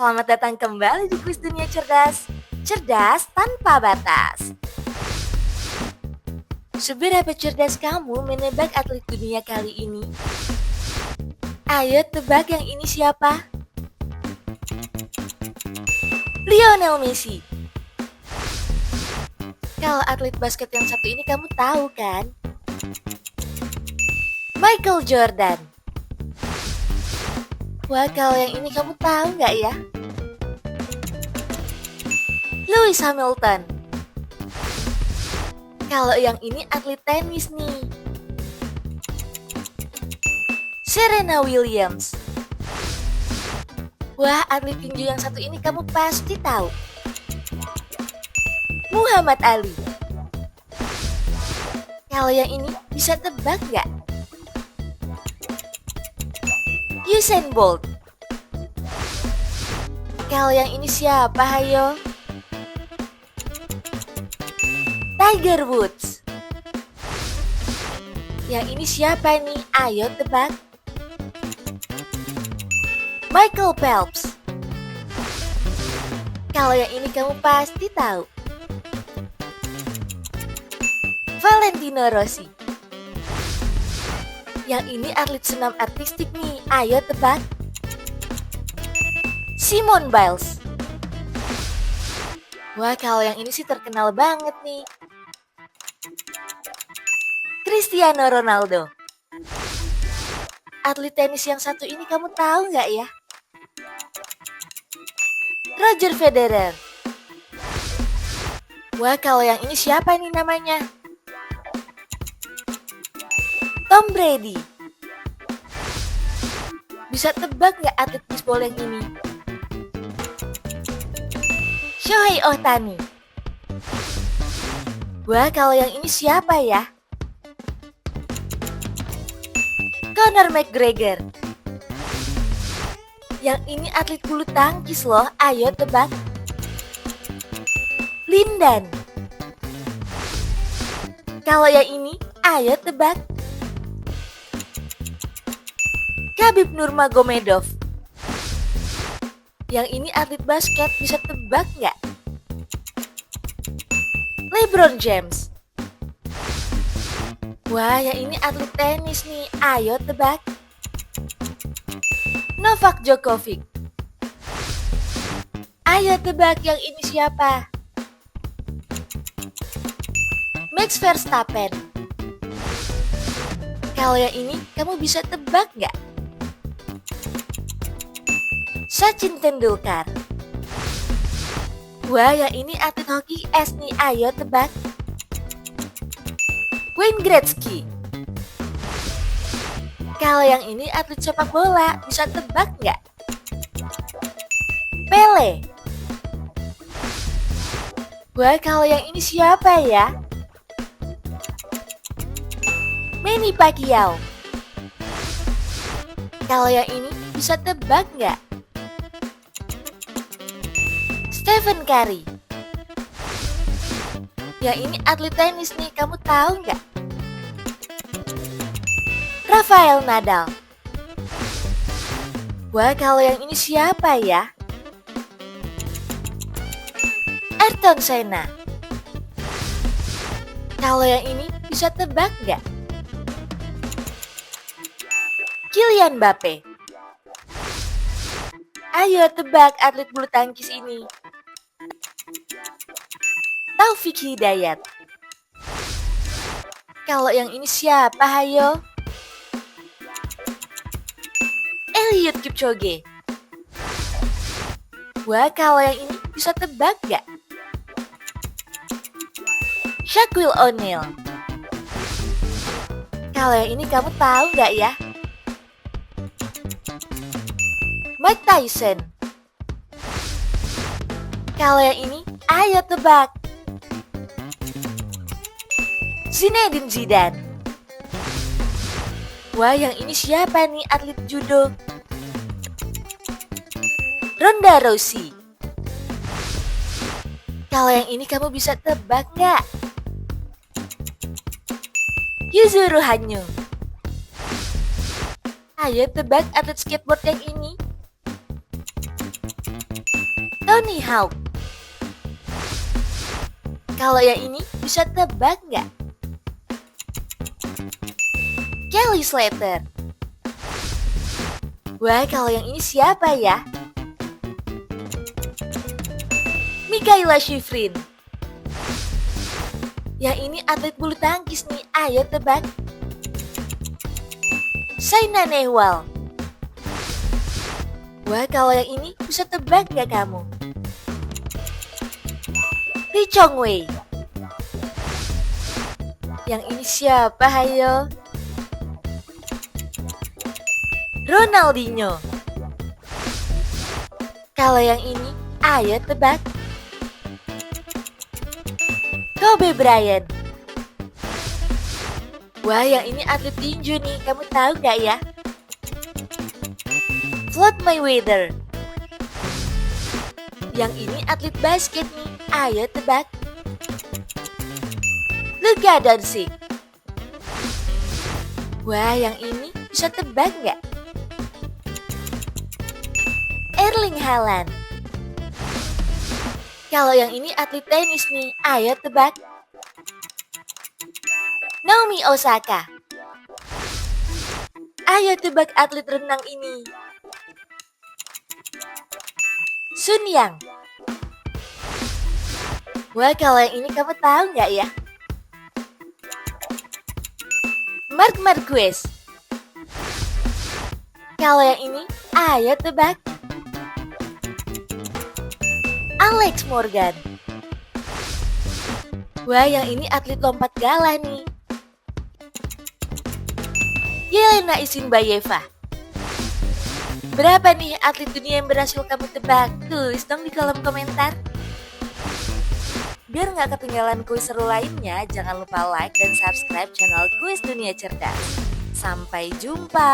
Selamat datang kembali di Kuis Dunia Cerdas. Cerdas tanpa batas. Seberapa cerdas kamu menebak atlet dunia kali ini? Ayo tebak yang ini siapa? Lionel Messi. Kalau atlet basket yang satu ini kamu tahu kan? Michael Jordan. Wah, kalau yang ini kamu tahu nggak ya? Lewis Hamilton. Kalau yang ini atlet tenis nih. Serena Williams. Wah, atlet tinju yang satu ini kamu pasti tahu. Muhammad Ali. Kalau yang ini bisa tebak nggak? Usain Bolt. Kalau yang ini siapa, hayo? Tiger Woods. Yang ini siapa nih? Ayo tebak. Michael Phelps. Kalau yang ini kamu pasti tahu. Valentino Rossi. Yang ini atlet senam artistik nih. Ayo tebak. Simone Biles. Wah, kalau yang ini sih terkenal banget nih. Cristiano Ronaldo. Atlet tenis yang satu ini kamu tahu nggak ya? Roger Federer. Wah, kalau yang ini siapa nih namanya? Tom Brady. Bisa tebak nggak atlet bisbol yang ini? Shohei Ohtani. Wah, kalau yang ini siapa ya? Conor McGregor. Yang ini atlet bulu tangkis loh, ayo tebak. Lindan. Kalau yang ini, ayo tebak. Khabib Nurmagomedov. Yang ini atlet basket, bisa tebak nggak? LeBron James. Wah, yang ini atlet tenis nih, ayo tebak. Novak Djokovic. Ayo tebak yang ini siapa? Max Verstappen. Kalau yang ini, kamu bisa tebak nggak? Sachin Tendulkar. Wah, yang ini atlet hoki es nih, ayo tebak. Wayne Gretzky. Kalau yang ini atlet sepak bola, bisa tebak nggak? Pele. Wah, kalau yang ini siapa ya? Manny Pacquiao. Kalau yang ini bisa tebak nggak? Stephen Curry. Yang ini atlet tenis nih, kamu tahu nggak? Rafael Nadal. Wah, kalau yang ini siapa ya? Ayrton Senna. Kalau yang ini bisa tebak nggak? Kylian Mbappe. Ayo tebak atlet bulu tangkis ini. Taufik Hidayat. Kalau yang ini siapa, hayo? Eliud Kipchoge. Wah, kalau yang ini bisa tebak gak? Shaquille O'Neal. Kalau yang ini kamu tahu gak ya? Mike Tyson. Kalau yang ini, ayo tebak. Zinedine Zidane. Wah, yang ini siapa nih atlet judo? Ronda Rousey. Kalau yang ini kamu bisa tebak nggak? Yuzuru Hanyu. Ayo tebak atlet skateboard yang ini. Tony Hawk. Kalau yang ini bisa tebak nggak? Kelly Slater. Wah, kalau yang ini siapa ya? Mikaela Shiffrin. Yang ini atlet bulu tangkis nih, ayo tebak. Saina Nehwal. Wah, kalau yang ini bisa tebak gak kamu? Lee Chong Wei. Yang ini siapa, hayo? Ronaldinho. Kalau yang ini, ayo tebak. Kobe Bryant. Wah, yang ini atlet tinju nih, kamu tahu gak ya? Floyd Mayweather. Yang ini atlet basket nih, ayo tebak. Luka Doncic. Wah, yang ini bisa tebak nggak? Erling Haaland. Kalau yang ini atlet tenis nih, ayo tebak. Naomi Osaka. Ayo tebak atlet renang ini. Sun Yang. Wah, kalau yang ini kamu tahu nggak ya? Marc Marquez. Kalau yang ini, ayo tebak. Alex Morgan. Wah, yang ini atlet lompat galah nih. Yelena Isinbayeva. Berapa nih atlet dunia yang berhasil kamu tebak? Tulis dong di kolom komentar. Biar nggak ketinggalan kuis seru lainnya, jangan lupa like dan subscribe channel Kuis Dunia Cerdas. Sampai jumpa!